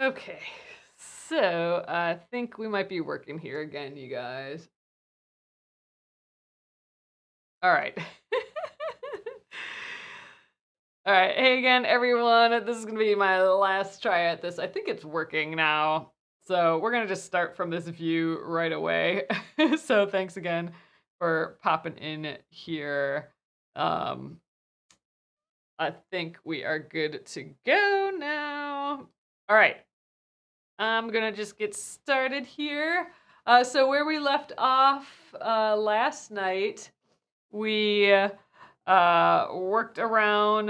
Okay, so I think we might be working here again, you guys. All right. All right. Hey again, everyone. This is going to be my last try at this. I think it's working now. So we're going to just start from this view right away. So thanks again for popping in here. Um, I think we are good to go now. All right. I'm gonna just get started here. So where we left off last night, we worked around.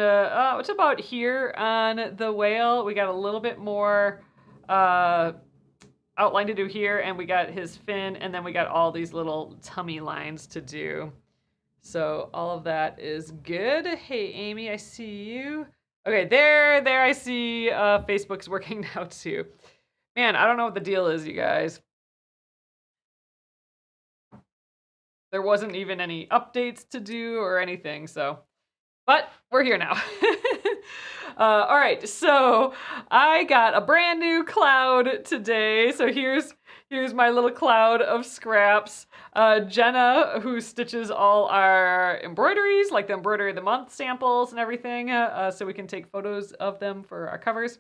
It's about here on the whale. We got a little bit more uh, outline to do here, and we got his fin, and then we got all these little tummy lines to do. So all of that is good. Hey, Amy, I see you. Okay, there I see Facebook's working now too. Man, I don't know what the deal is, you guys. There wasn't even any updates to do or anything, so. But we're here now. All right, so I got a brand new cloud today. So here's my little cloud of scraps. Jenna, who stitches all our embroideries, like the embroidery of the month samples and everything, so we can take photos of them for our covers.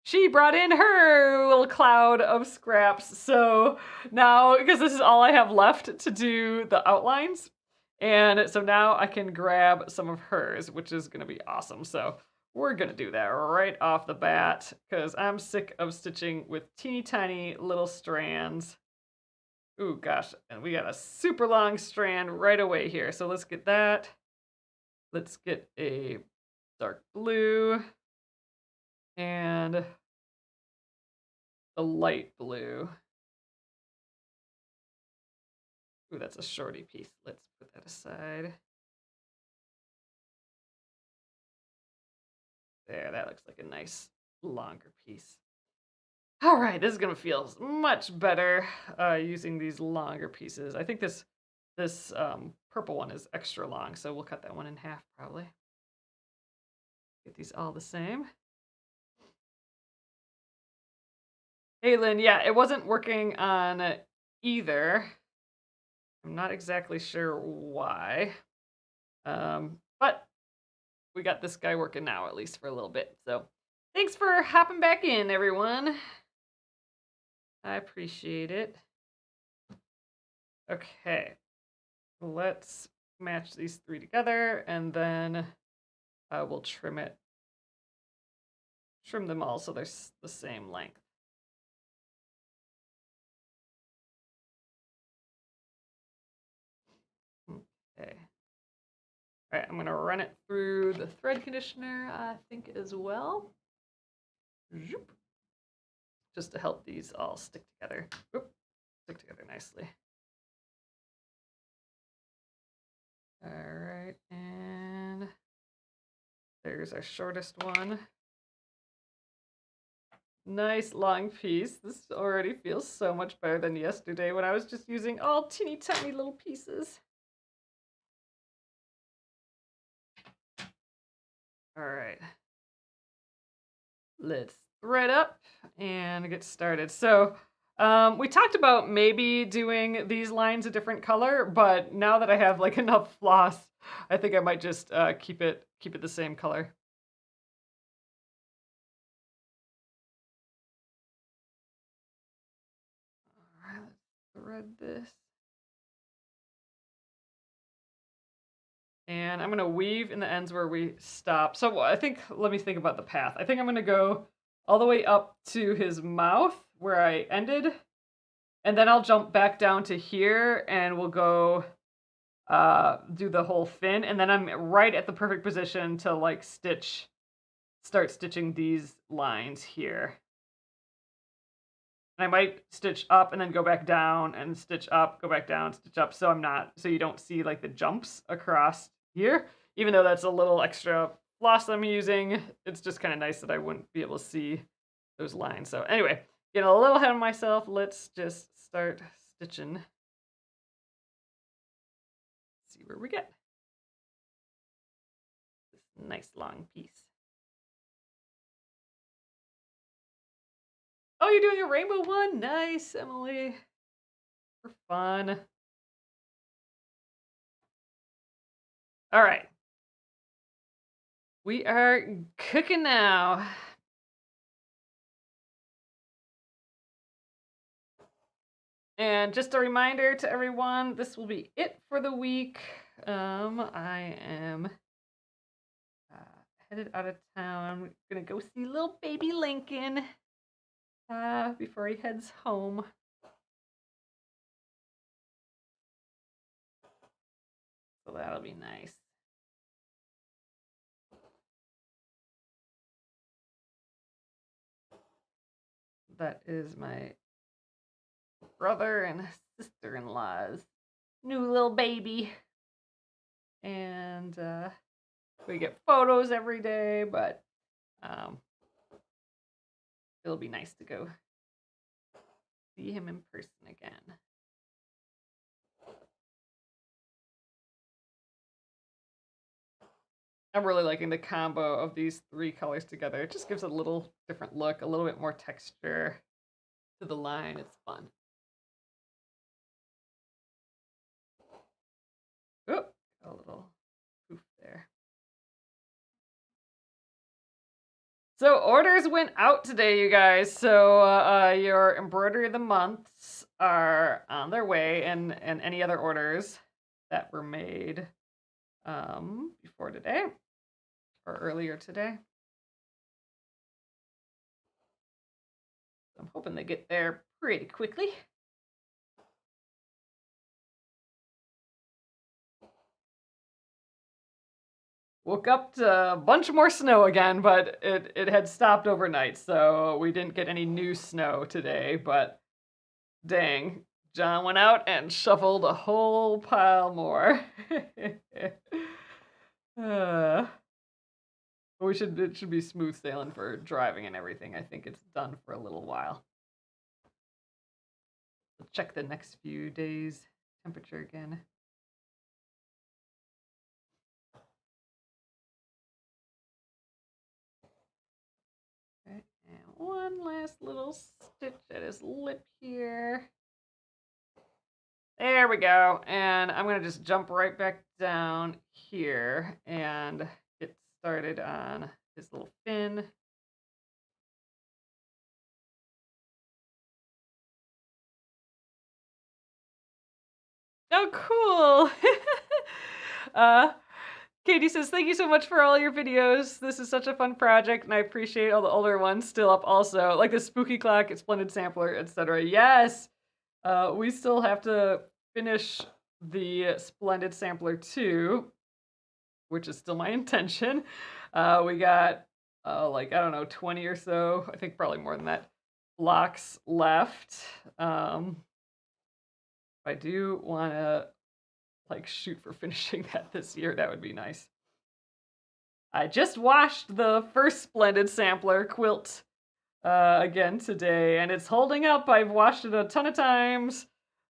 She brought in her little cloud of scraps. So now, because this is all I have left to do the outlines, and so now I can grab some of hers, which is going to be awesome. So we're going to do that right off the bat, because I'm sick of stitching with teeny tiny little strands. Ooh, gosh, and we got a super long strand right away here. So let's get that. Let's get a dark blue and a light blue. Ooh, that's a shorty piece. Let's put that aside. There, that looks like a nice longer piece. All right, this is gonna feel much better using these longer pieces. I think this purple one is extra long, so we'll cut that one in half probably. Get these all the same. Hey, Lynn, yeah, it wasn't working on either. I'm not exactly sure why. But we got this guy working now, at least for a little bit. So thanks for hopping back in, everyone. I appreciate it. Okay, let's match these three together, and then we'll trim them all so they're the same length. Okay. All right, I'm gonna run it through the thread conditioner, I think, as well. Zoop. Just to help these all stick together. Oop, stick together nicely. All right, and there's our shortest one. Nice long piece. This already feels so much better than yesterday when I was just using all teeny tiny little pieces. All right. Let's thread up and get started. So we talked about maybe doing these lines a different color, but now that I have like enough floss, I think I might just keep it the same color. All right, let's thread this. And I'm gonna weave in the ends where we stop. So I think, let me think about the path. I think I'm gonna go all the way up to his mouth where I ended, and then I'll jump back down to here and we'll go do the whole fin, and then I'm right at the perfect position to like start stitching these lines here. And I might stitch up and then go back down and stitch up, go back down, stitch up, so you don't see like the jumps across here. Even though that's a little extra floss I'm using, it's just kind of nice that I wouldn't be able to see those lines. So anyway, getting a little ahead of myself, let's just start stitching. See where we get. This nice long piece. Oh, you're doing a rainbow one? Nice, Emily. For fun. All right. We are cooking now. And just a reminder to everyone, this will be it for the week. I am headed out of town. I'm gonna go see little baby Lincoln before he heads home. So that'll be nice. That is my brother and sister-in-law's new little baby. And we get photos every day, but it'll be nice to go see him in person again. I'm really liking the combo of these three colors together. It just gives a little different look, a little bit more texture to the line. It's fun. Oh, a little poof there. So orders went out today, you guys. So your embroidery of the months are on their way, and any other orders that were made before today or earlier today. I'm hoping they get there pretty quickly. Woke up to a bunch more snow again, but it had stopped overnight, so we didn't get any new snow today, but dang, John went out and shoveled a whole pile more. It should be smooth sailing for driving and everything. I think it's done for a little while. We'll check the next few days' temperature again. Okay, and one last little stitch at his lip here. There we go. And I'm going to just jump right back down here and get started on his little fin. Oh, cool. Katie says, thank you so much for all your videos. This is such a fun project, and I appreciate all the older ones still up also, like the Spooky Clock, Splendid Sampler, etc. Yes! We still have to finish the Splendid Sampler 2, which is still my intention. We got, like, I don't know, 20 or so, I think probably more than that, blocks left. I do want to like shoot for finishing that this year. That would be nice. I just washed the first Splendid Sampler quilt again today, and it's holding up. I've washed it a ton of times.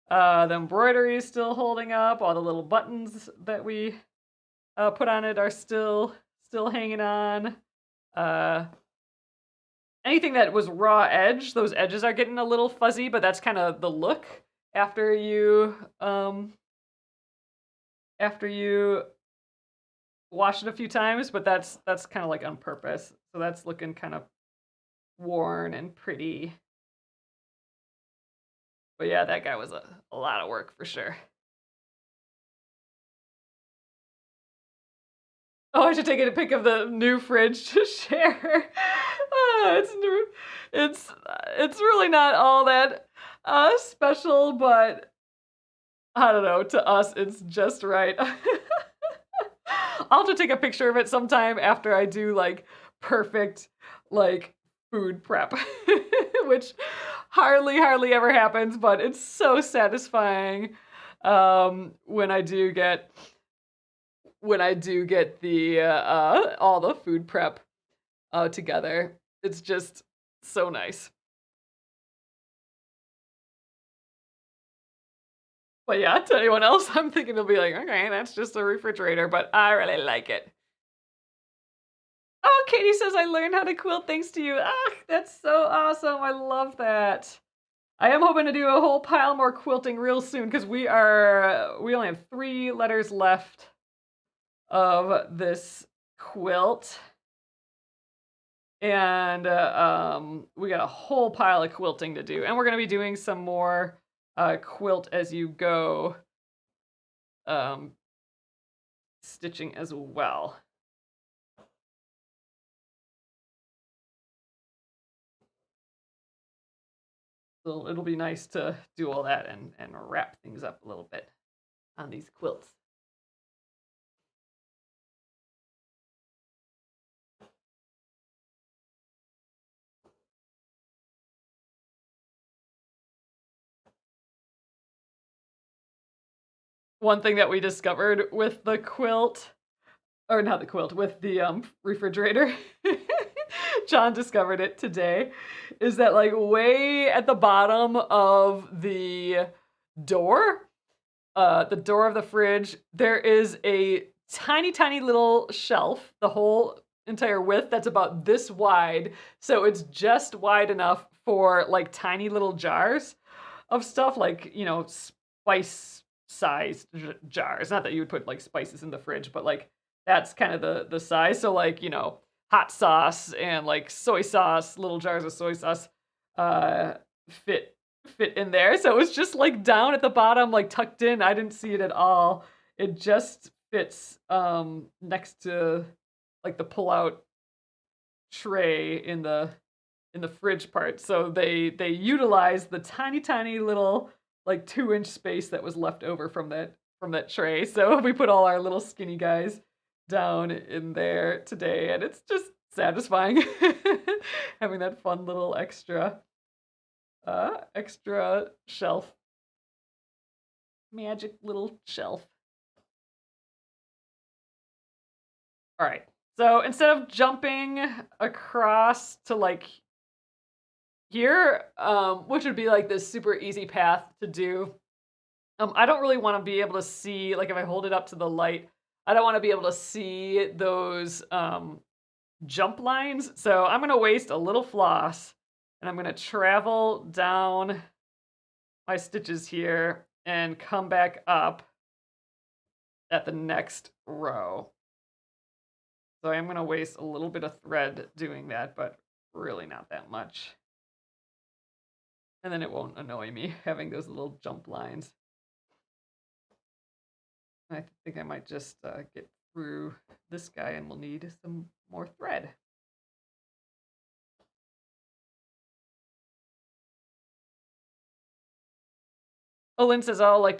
The embroidery is still holding up. All the little buttons that we put on it are still hanging on. Anything that was raw edge, those edges are getting a little fuzzy, but that's kind of the look after you wash it a few times, but that's kind of like on purpose. So that's looking kind of worn and pretty. But yeah, that guy was a lot of work for sure. Oh, I should take a pic of the new fridge to share. It's new. It's really not all that special, but I don't know. To us, it's just right. I'll have to take a picture of it sometime after I do like perfect like food prep, which hardly ever happens, but it's so satisfying when I do get the all the food prep together. It's just so nice. But yeah, to anyone else, I'm thinking they'll be like, okay, that's just a refrigerator, but I really like it. Oh, Katie says I learned how to quilt thanks to you. Ah, that's so awesome. I love that. I am hoping to do a whole pile more quilting real soon because we only have 3 letters left of this quilt. And we got a whole pile of quilting to do. And we're going to be doing some more quilt as you go stitching as well. So it'll be nice to do all that and wrap things up a little bit on these quilts. One thing that we discovered with the quilt, or not the quilt, with the refrigerator, John discovered it today, is that like way at the bottom of the door of the fridge, there is a tiny, tiny little shelf, the whole entire width that's about this wide. So it's just wide enough for like tiny little jars of stuff, like, you know, spice sized jars. Not that you would put like spices in the fridge, but like that's kind of the size. So like, you know, hot sauce and like soy sauce, little jars of soy sauce fit in there. So it was just like down at the bottom, like tucked in. I didn't see it at all. It just fits next to like the pull-out tray in the fridge part. So they utilized the tiny little like 2-inch space that was left over from that tray. So we put all our little skinny guys down in there today, and it's just satisfying having that fun little extra shelf. Magic little shelf. All right. So instead of jumping across to like here, which would be like this super easy path to do, I don't really want to be able to see, like if I hold it up to the light, I don't want to be able to see those jump lines. So I'm going to waste a little floss and I'm going to travel down my stitches here and come back up at the next row. So I'm going to waste a little bit of thread doing that, but really not that much. And then it won't annoy me having those little jump lines. I think I might just get through this guy and we'll need some more thread. Oh, Lynn says, I would like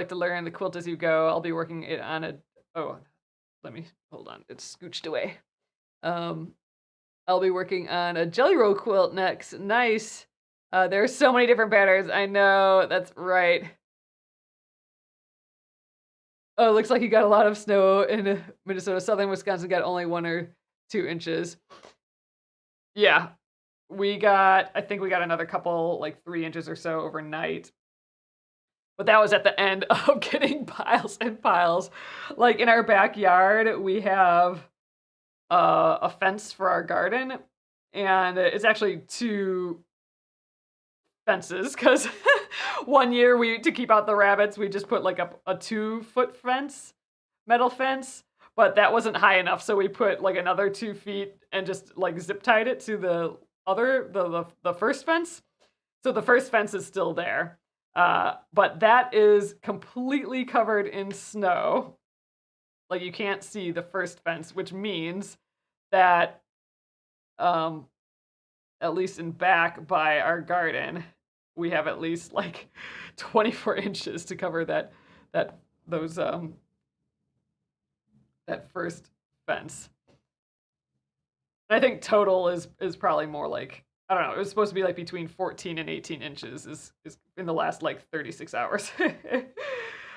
to learn the quilt as you go. I'll be working it on a, oh, let me, hold on, it's scooched away. I'll be working on a jelly roll quilt next. Nice. There are so many different patterns. I know, that's right. Oh, it looks like you got a lot of snow in Minnesota. Southern Wisconsin got only 1 or 2 inches. Yeah, I think we got another couple, like 3 inches or so overnight. But that was at the end of getting piles and piles. Like in our backyard, we have a fence for our garden, and it's actually 2 fences because one year to keep out the rabbits, we just put like a 2-foot fence, metal fence, but that wasn't high enough, so we put like another 2 feet and just like zip tied it to the first fence. So the first fence is still there. But that is completely covered in snow. Like you can't see the first fence, which means that at least in back by our garden, we have at least like 24 inches to cover that first fence. And I think total is probably more like, I don't know, it was supposed to be like between 14 and 18 inches is in the last like 36 hours for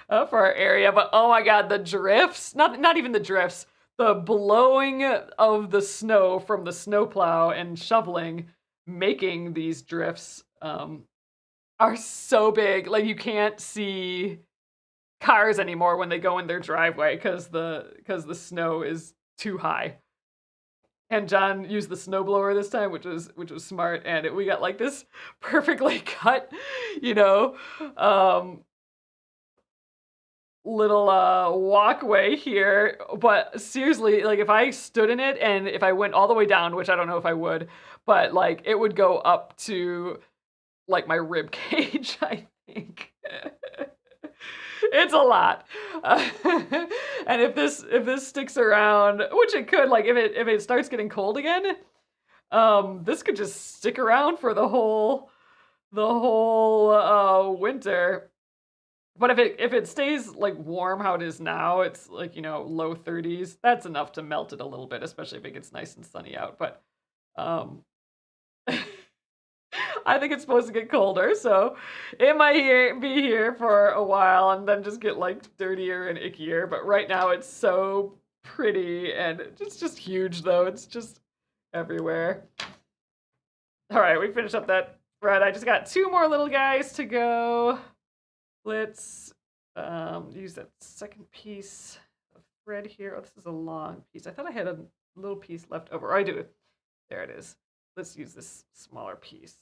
our area. But oh my God, the drifts, not even the drifts, the blowing of the snow from the snowplow and shoveling, making these drifts are so big. Like you can't see cars anymore when they go in their driveway because the snow is too high. And John used the snowblower this time, which was smart, and we got like this perfectly cut, you know, um, little walkway here. But seriously, like if I stood in it and if I went all the way down, which I don't know if I would, but like it would go up to like my rib cage, I think. It's a lot. And if this sticks around, which it could, like if it starts getting cold again, this could just stick around for the whole winter. But if it stays like warm how it is now, it's like, low 30s. That's enough to melt it a little bit, especially if it gets nice and sunny out. But um I think it's supposed to get colder, so it might be here for a while and then just get like dirtier and ickier. But right now it's so pretty and it's just huge though. It's just everywhere. All right, we finished up that thread. I just got 2 more little guys to go. Let's use that second piece of thread here. Oh, this is a long piece. I thought I had a little piece left over. Oh, I do. There it is. Let's use this smaller piece.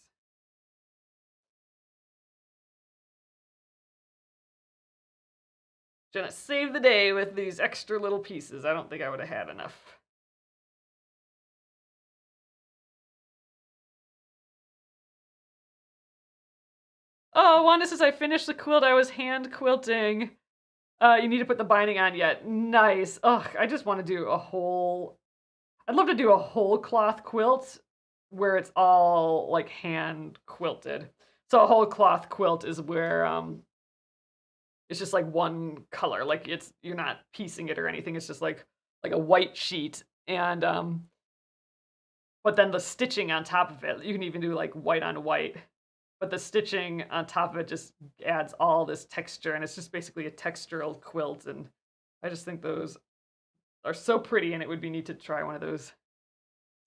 Gonna save the day with these extra little pieces. I don't think I would have had enough. Oh, Wanda says I finished the quilt I was hand quilting. You need to put the binding on yet. Nice. Ugh, I just want to do a whole... I'd love to do a whole cloth quilt where it's all like hand quilted. So a whole cloth quilt is where it's just like one color. Like you're not piecing it or anything. It's just like a white sheet and but then the stitching on top of it, you can even do like white on white. But the stitching on top of it just adds all this texture, and it's just basically a textural quilt. And I just think those are so pretty, and it would be neat to try one of those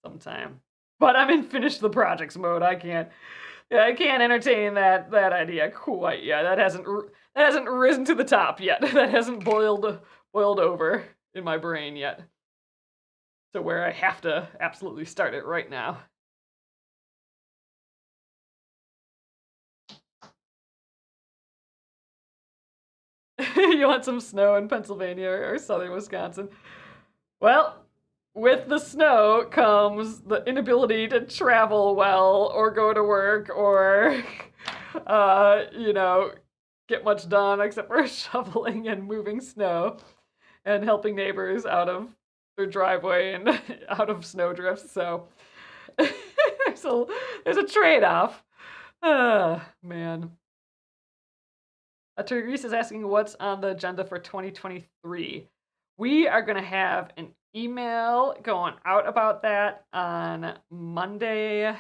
sometime. But I'm in finish the projects mode. I can't entertain that idea quite yet. That hasn't risen to the top yet. That hasn't boiled over in my brain yet. So where I have to absolutely start it right now. You want some snow in Pennsylvania or southern Wisconsin? Well, with the snow comes the inability to travel well or go to work or, get much done except for shoveling and moving snow and helping neighbors out of their driveway and out of snowdrifts. So there's a trade-off. Man. Therese is asking what's on the agenda for 2023. We are going to have an email going out about that on Monday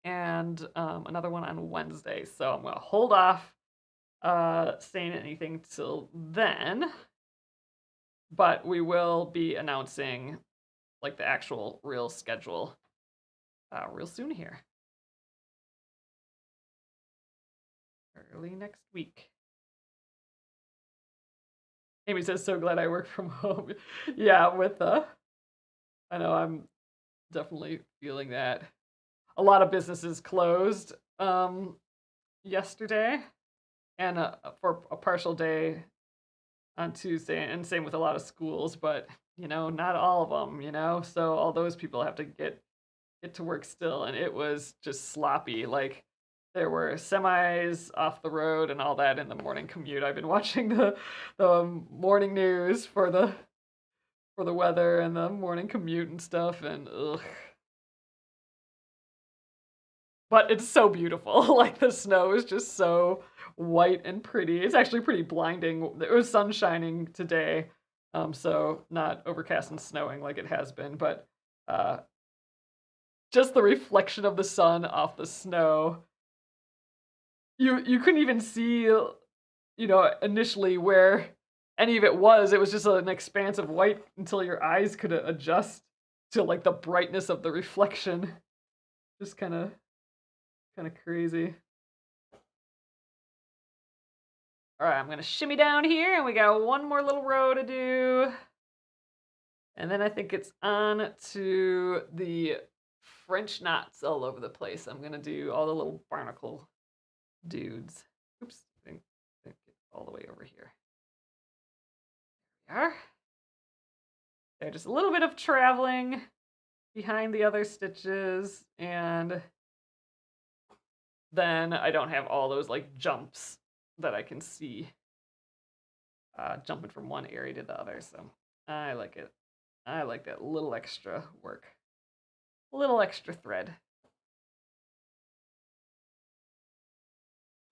and another one on Wednesday. So I'm going to hold off saying anything till then. But we will be announcing like the actual real schedule real soon here. Early next week. Amy says, so glad I work from home. Yeah, I know I'm definitely feeling that. A lot of businesses closed yesterday and for a partial day on Tuesday, and same with a lot of schools, but not all of them, so all those people have to get to work still, and it was just sloppy. Like there were semis off the road and all that in the morning commute. I've been watching the morning news for the weather and the morning commute and stuff, and ugh. But it's so beautiful. Like the snow is just so white and pretty. It's actually pretty blinding. It was sun shining today, so not overcast and snowing like it has been, but just the reflection of the sun off the snow. You couldn't even see, initially where any of it was. It was just an expanse of white until your eyes could adjust to like the brightness of the reflection. Just kind of crazy. All right, I'm gonna shimmy down here, and we got one more little row to do. And then I think it's on to the French knots all over the place. I'm gonna do all the little barnacle dudes. Oops, I think it's all the way over here. There we are. Okay, just a little bit of traveling behind the other stitches, and then I don't have all those like jumps that I can see jumping from one area to the other. So I like it. I like that little extra work, a little extra thread.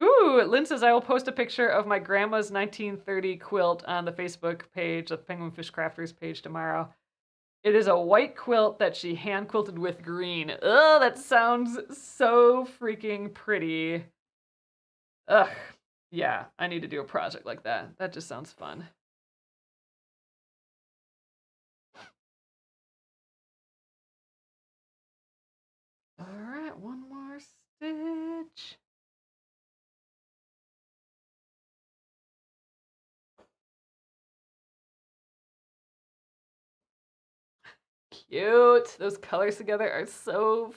Ooh, Lynn says I will post a picture of my grandma's 1930 quilt on the Facebook page, the Penguin Fish Crafters page tomorrow. It is a white quilt that she hand quilted with green. Oh, that sounds so freaking pretty. Ugh. Yeah, I need to do a project like that. That just sounds fun. All right, one more stitch. Cute. Those colors together are so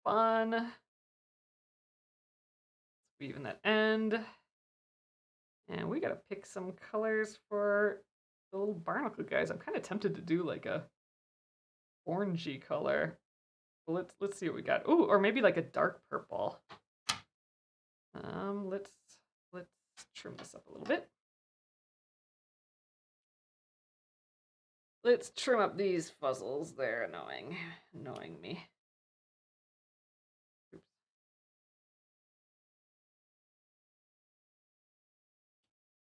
fun. Weaving that end. And we gotta pick some colors for the little barnacle guys. I'm kind of tempted to do like a orangey color. Let's see what we got. Ooh, or maybe like a dark purple. Let's trim this up a little bit. Let's trim up these fuzzles. They're annoying me. Oops.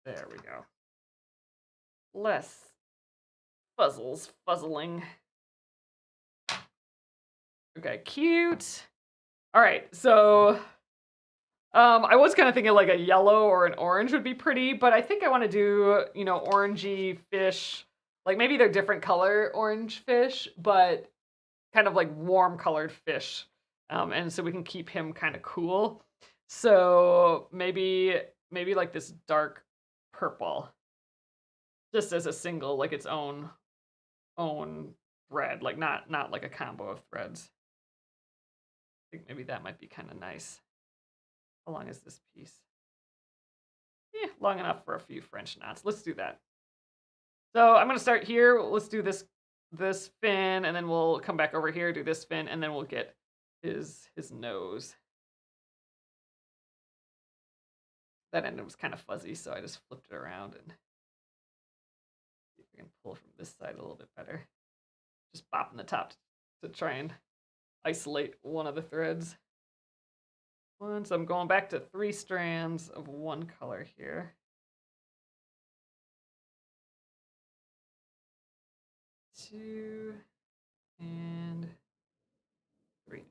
There we go. Less fuzzling. Okay, cute. All right, so I was kind of thinking like a yellow or an orange would be pretty, but I think I want to do, orangey fish. Like maybe they're different color orange fish, but kind of like warm colored fish. And so we can keep him kind of cool. So maybe like this dark purple. Just as a single, like its own thread, like not like a combo of threads. I think maybe that might be kind of nice. How long is this piece? Yeah, long enough for a few French knots. Let's do that. So I'm gonna start here. Let's do this fin, and then we'll come back over here, do this fin, and then we'll get his nose. That end was kind of fuzzy, so I just flipped it around and see if we can pull from this side a little bit better. Just bopping the top to try and isolate one of the threads. So I'm going back to 3 strands of one color here. 2 and 3.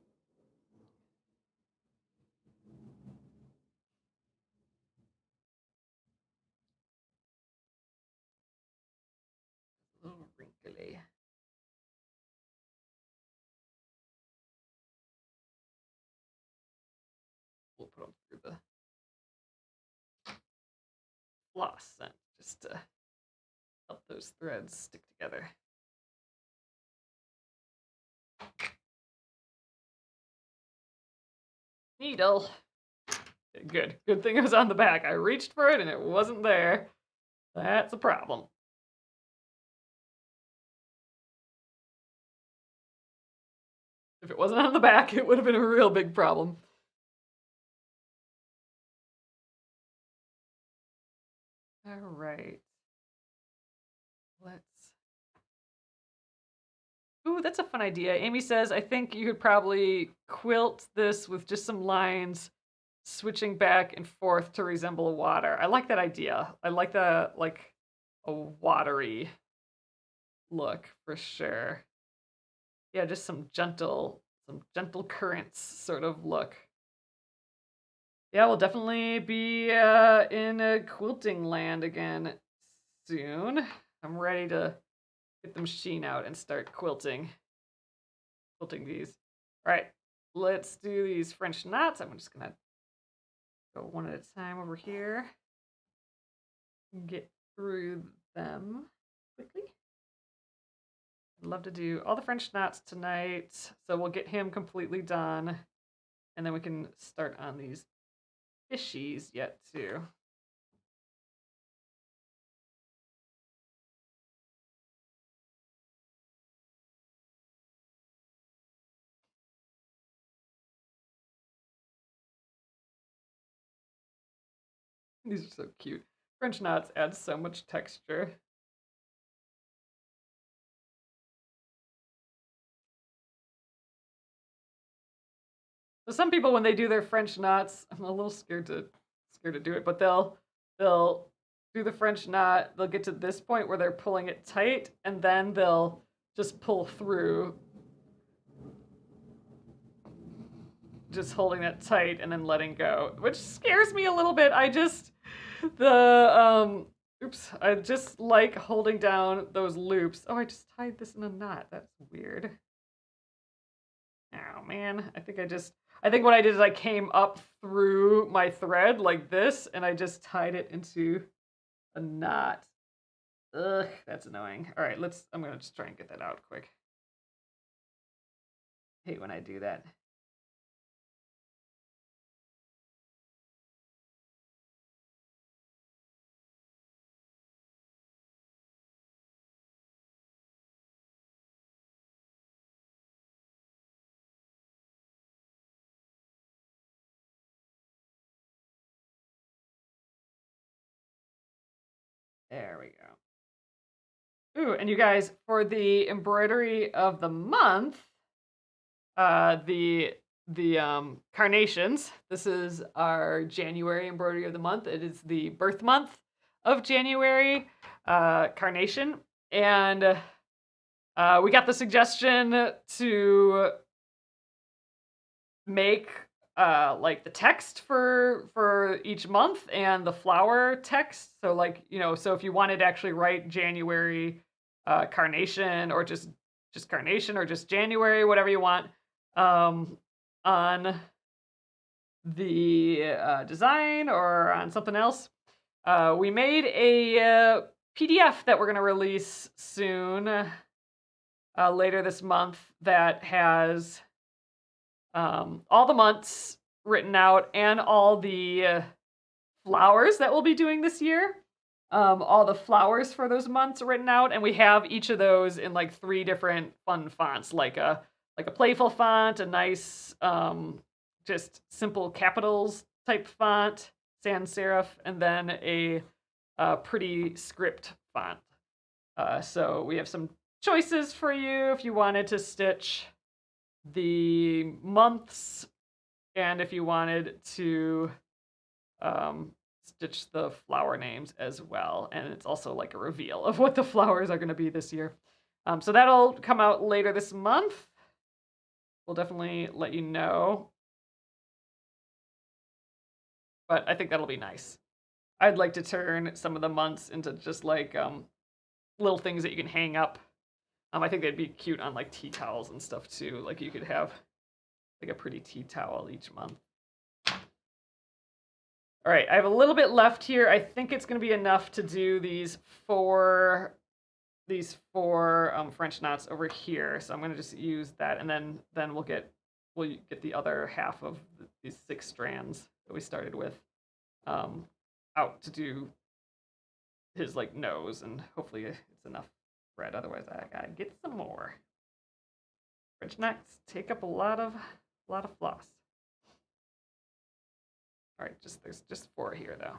A little wrinkly. We'll put them through the floss then, just to help those threads stick together. Needle. Good. Good thing it was on the back. I reached for it and it wasn't there. That's a problem. If it wasn't on the back, it would have been a real big problem. All right. Let's. Ooh, that's a fun idea. Amy says, I think you could probably quilt this with just some lines switching back and forth to resemble a water. I like that idea. I like the, like, a watery look for sure. Yeah, just some gentle currents sort of look. Yeah, we'll definitely be in a quilting land again soon. I'm ready to get the machine out and start quilting these. All right, let's do these French knots. I'm just gonna go one at a time over here. Get through them quickly. love to do all the French knots tonight, so we'll get him completely done, and then we can start on these fishies yet too. These are so cute. French knots add so much texture. So some people, when they do their French knots, I'm a little scared to do it, but they'll do the French knot. They'll get to this point where they're pulling it tight, and then they'll just pull through, just holding that tight and then letting go, which scares me a little bit. I just I just like holding down those loops. Oh, I just tied this in a knot. That's weird. Oh man, I think what I did is I came up through my thread like this, and I just tied it into a knot. Ugh, that's annoying. All right, I'm gonna just try and get that out quick. I hate when I do that. There we go. Ooh, and you guys, for the embroidery of the month, the carnations. This is our January embroidery of the month. It is the birth month of January, carnation, and we got the suggestion to make like the text for each month and the flower text. So like, so if you wanted to actually write January carnation, or just carnation, or just January, whatever you want, on the design or on something else, we made a PDF that we're going to release soon, later this month, that has all the months written out and all the flowers that we'll be doing this year. All the flowers for those months written out, and we have each of those in like 3 different fun fonts, like a playful font, a nice just simple capitals type font, sans serif, and then a pretty script font. So we have some choices for you if you wanted to stitch the months, and if you wanted to stitch the flower names as well. And it's also like a reveal of what the flowers are going to be this year. So that'll come out later this month. We'll definitely let you know. But I think that'll be nice. I'd like to turn some of the months into just like little things that you can hang up. I think they'd be cute on like tea towels and stuff too. Like you could have like a pretty tea towel each month. All right, I have a little bit left here. I think it's going to be enough to do these four French knots over here. So I'm going to just use that, and then we'll get the other half of these 6 strands that we started with out to do his like nose, and hopefully it's enough thread. Otherwise, I gotta get some more. French knots take up a lot of floss. All right, there's just 4 here though.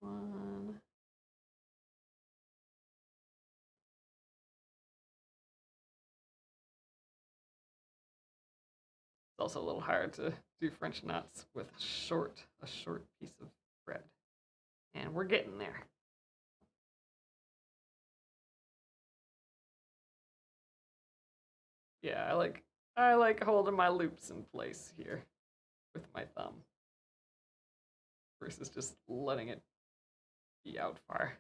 One. It's also a little hard to do French knots with a short piece of thread. And we're getting there. Yeah, I like holding my loops in place here with my thumb versus just letting it be out far.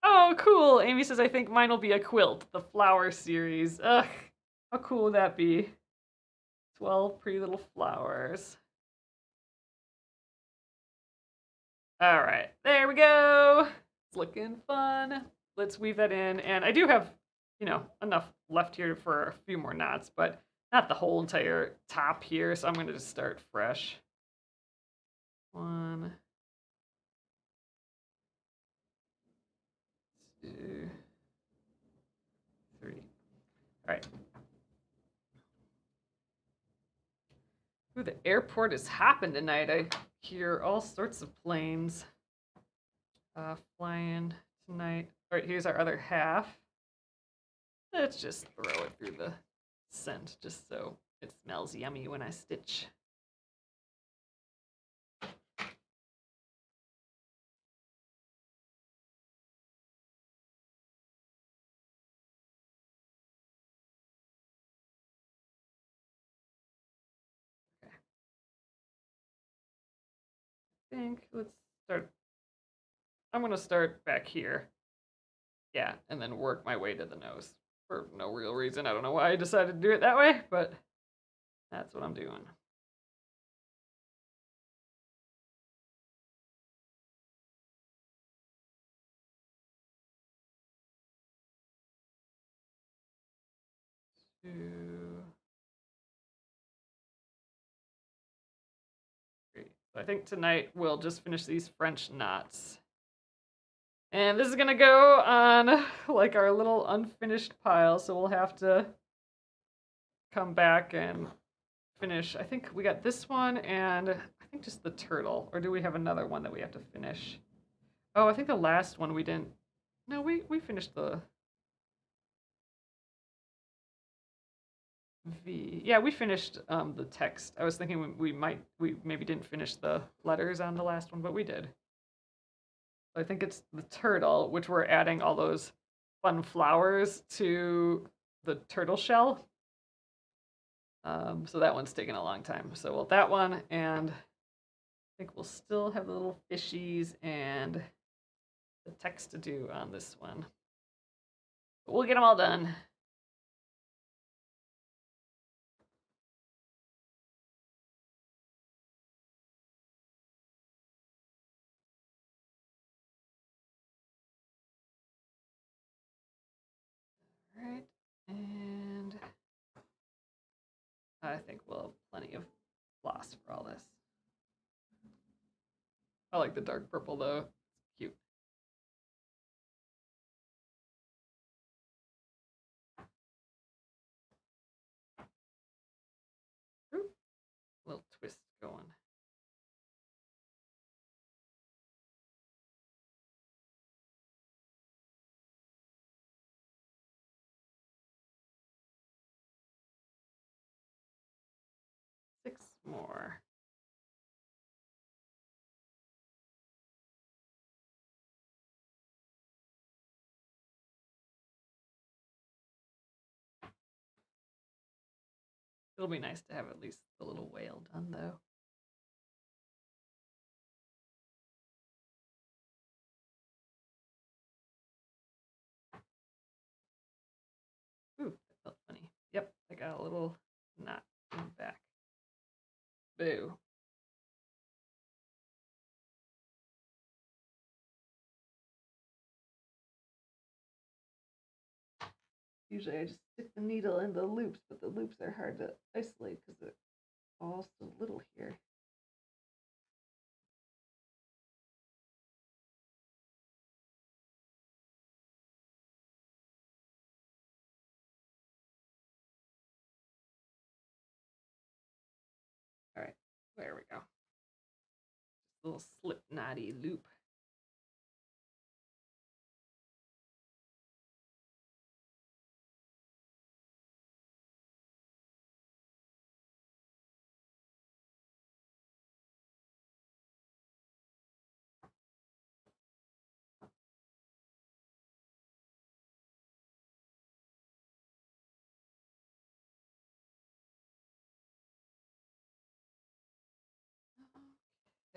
Oh, cool. Amy says, I think mine will be a quilt, the flower series. Ugh, how cool would that be? 12 pretty little flowers. All right, there we go. It's looking fun. Let's weave that in. And I do have, enough left here for a few more knots, but not the whole entire top here. So I'm going to just start fresh. 1, 2, 3. All right. Ooh, the airport is hopping tonight. I hear all sorts of planes flying tonight. All right, here's our other half. Let's just throw it through the scent just so it smells yummy when I stitch. Okay. I think let's start. I'm gonna start back here. Yeah, and then work my way to the nose for no real reason. I don't know why I decided to do it that way, but that's what I'm doing. Two, three. So I think tonight we'll just finish these French knots. And this is gonna go on like our little unfinished pile, so we'll have to come back and finish. I think we got this one and I think just the turtle. Or do we have another one that we have to finish? Oh, I think the last one we didn't. No, we finished the V. Yeah, we finished the text. I was thinking we maybe didn't finish the letters on the last one, but we did. I think it's the turtle, which we're adding all those fun flowers to the turtle shell. So that one's taking a long time. So we'll that one, and I think we'll still have the little fishies and the text to do on this one. But we'll get them all done. All right, and I think we'll have plenty of floss for all this. I like the dark purple though. Cute. Ooh, little twist going. Six more. It'll be nice to have at least the little whale done though. Ooh, that felt funny. Yep, I got a little knot in the back. Boo. Usually I just stick the needle in the loops, but the loops are hard to isolate because they're all so little here. All right, there we go. Little slip knotty loop.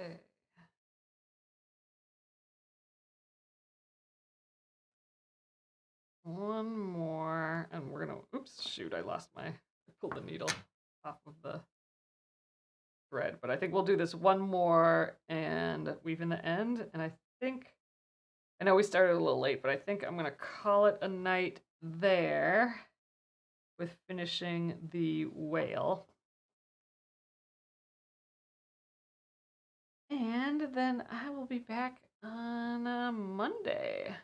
Okay. one more, and we're gonna, oops, shoot, I pulled the needle off of the thread, but I think we'll do this one more and weave in the end, and I know we started a little late, but I think I'm gonna call it a night there with finishing the whale. And then I will be back on Monday.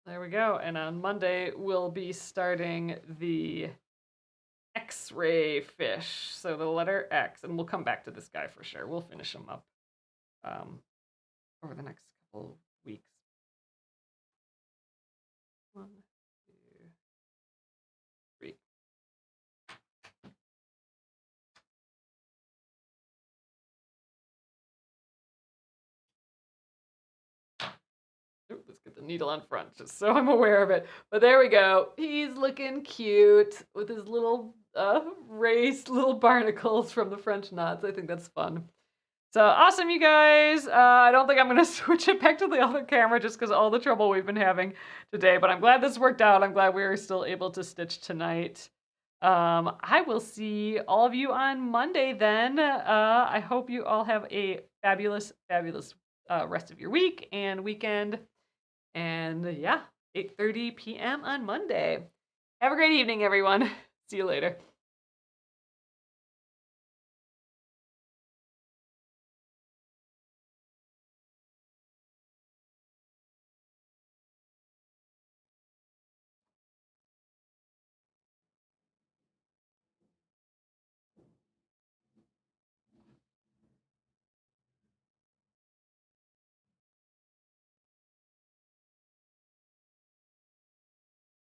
There we go. And on Monday, we'll be starting the X-ray fish. So the letter X. And we'll come back to this guy for sure. We'll finish him up over the next couple weeks. 1, 2, 3. Ooh, let's get the needle on front just so I'm aware of it. But there we go. He's looking cute with his little raised little barnacles from the French knots. I think that's fun. So awesome, you guys. I don't think I'm going to switch it back to the other camera just because all the trouble we've been having today. But I'm glad this worked out. I'm glad we were still able to stitch tonight. I will see all of you on Monday then. I hope you all have a fabulous, fabulous rest of your week and weekend. And yeah, 8:30 p.m. on Monday. Have a great evening, everyone. See you later.